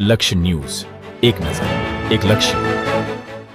લક્ષ્ય ન્યૂઝ, એક નજર, એક લક્ષ્ય.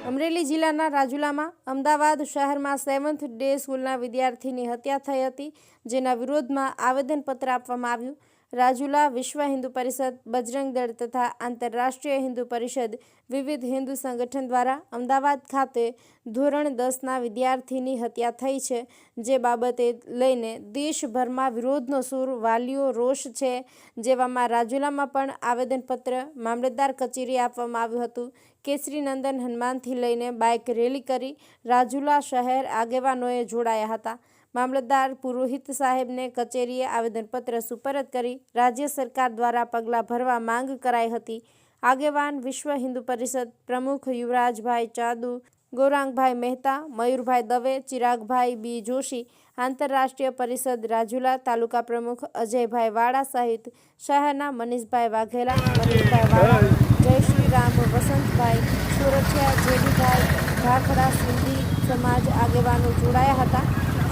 અમરેલી જિલ્લાના રાજુલામાં અમદાવાદ શહેરમાં 7th ડે સ્કૂલના વિદ્યાર્થીની હત્યા થઈ હતી, જેના વિરોધમાં આવેદનપત્ર આપવામાં આવ્યું. રાજુલા વિશ્વ હિન્દુ પરિષદ, બજરંગ દળ તથા આંતરરાષ્ટ્રીય હિન્દુ પરિષદ વિવિધ હિન્દુ સંગઠન દ્વારા અમદાવાદ ખાતે ધોરણ 10ના વિદ્યાર્થીની હત્યા થઈ છે, જે બાબતે લઈને દેશભરમાં વિરોધનો સૂર વાલીઓ રોષ છે. જેવામાં રાજુલામાં પણ આવેદનપત્ર મામલતદાર કચેરીએ આપવામાં આવ્યું હતું. કેસરી નંદન હનુમાનથી લઈને બાઇક રેલી કરી રાજુલા શહેર આગેવાનોએ જોડાયા હતા. મામલતદાર પુરોહિત સાહેબને કચેરીએ આવેદનપત્ર સુપરત કરી રાજ્ય સરકાર દ્વારા પગલાં ભરવા માંગ કરાઈ હતી. આગેવાન વિશ્વ હિન્દુ પરિષદ પ્રમુખ યુવરાજભાઈ ચાદુ, ગૌરાંગભાઈ મહેતા, મયુરભાઈ દવે, ચિરાગભાઈ બી જોશી, આંતરરાષ્ટ્રીય પરિષદ રાજુલા તાલુકા પ્રમુખ અજયભાઈ વાળા સહિત શહેરના મનીષભાઈ વાઘેલા, મનીષભાઈ વાળા, જય શ્રી રામ, વસંતભાઈ સુરક્ષા, જેડીભાઈ ભાખડા, સિંધી સમાજ આગેવાનો જોડાયા હતા.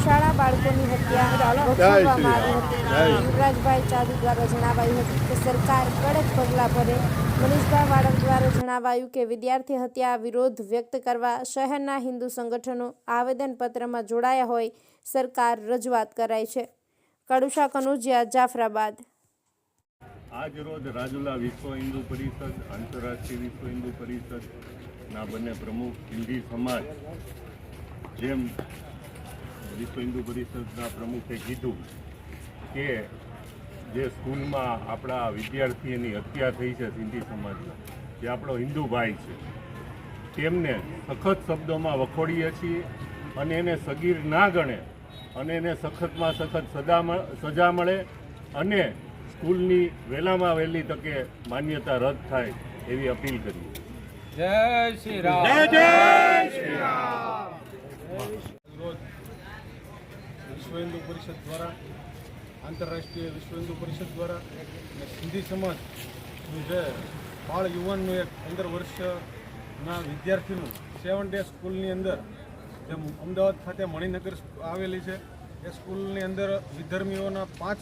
શાળા બાળકોની હત્યા રોકવામાં આવી હતી. યુવરાજભાઈ ચાદુ દ્વારા જણાવાયું હતું કે સરકાર કડક પગલાં ભરે. મનીષભાઈ વાળા દ્વારા જણાવાયું કે વિદ્યાર્થી હત્યા વિરોધ વ્યક્ત કરવા શહેરના હિન્દુ સંગઠનો આવેદનપત્રમાં જોડાયા હોય સરકાર રજૂઆત કરાઈ છે. કડુશા કનુજિયા, જાફરાબાદ. આજ રોજ રાજુલા વિશ્વ હિન્દુ પરિષદ, આંતરરાષ્ટ્રીય વિશ્વ હિન્દુ પરિષદના બંને પ્રમુખ સિંધી સમાજ, જેમ વિશ્વ હિન્દુ પરિષદના પ્રમુખે કીધું કે જે સ્કૂલમાં આપણા વિદ્યાર્થીની હત્યા થઈ છે સિંધી સમાજના, જે આપણો હિન્દુ ભાઈ છે, તેમને સખત શબ્દોમાં વખોડીએ છીએ અને એને સગીર ના ગણે અને એને સખતમાં સખત સજા મળે અને સ્કૂલની વહેલામાં વહેલી તકે માન્યતા રદ થાય એવી અપીલ કરીએ. જય શ્રી રામ. જય શ્રી રામ. વિશ્વ હિન્દુ પરિષદ દ્વારા, આંતરરાષ્ટ્રીય વિશ્વ હિન્દુ પરિષદ દ્વારા અને સિંધી સમાજનું જે બાળ યુવાનનું એક 15 વર્ષના વિદ્યાર્થીનું 7 ડે સ્કૂલની અંદર, જે અમદાવાદ ખાતે મણિનગર આવેલી છે, એ સ્કૂલની અંદર વિધર્મીઓના 5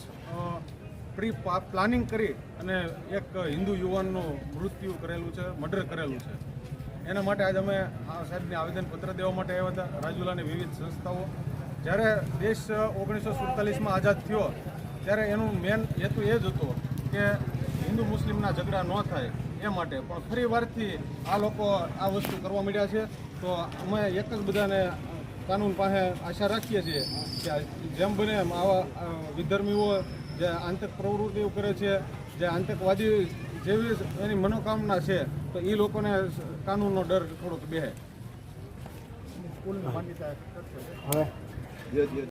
પ્રી પ્લાનિંગ કરી અને એક હિન્દુ યુવાનનું મૃત્યુ કરેલું છે, મર્ડર કરેલું છે. એના માટે આજે અમે આ સાહેબને આવેદનપત્ર દેવા માટે આવ્યા હતા. રાજુલાની વિવિધ સંસ્થાઓ, જ્યારે દેશ 1947માં આઝાદ થયો ત્યારે એનું મેન હેતુ એ જ હતો કે હિન્દુ મુસ્લિમના ઝઘડા ન થાય એ માટે. પણ ફરી વારથી આ લોકો આ વસ્તુ કરવા માંડ્યા છે. તો અમે એક જ બધાને કાનૂન પાસે આશા રાખીએ છીએ કે જેમ બને એમ આવા વિધર્મીઓ જે આતંક પ્રવૃત્તિઓ કરે છે, જે આતંકવાદી જેવી એની મનોકામના છે, તો એ લોકોને કાનૂનનો ડર થોડોક બેહે. સ્કૂલની માન્યતા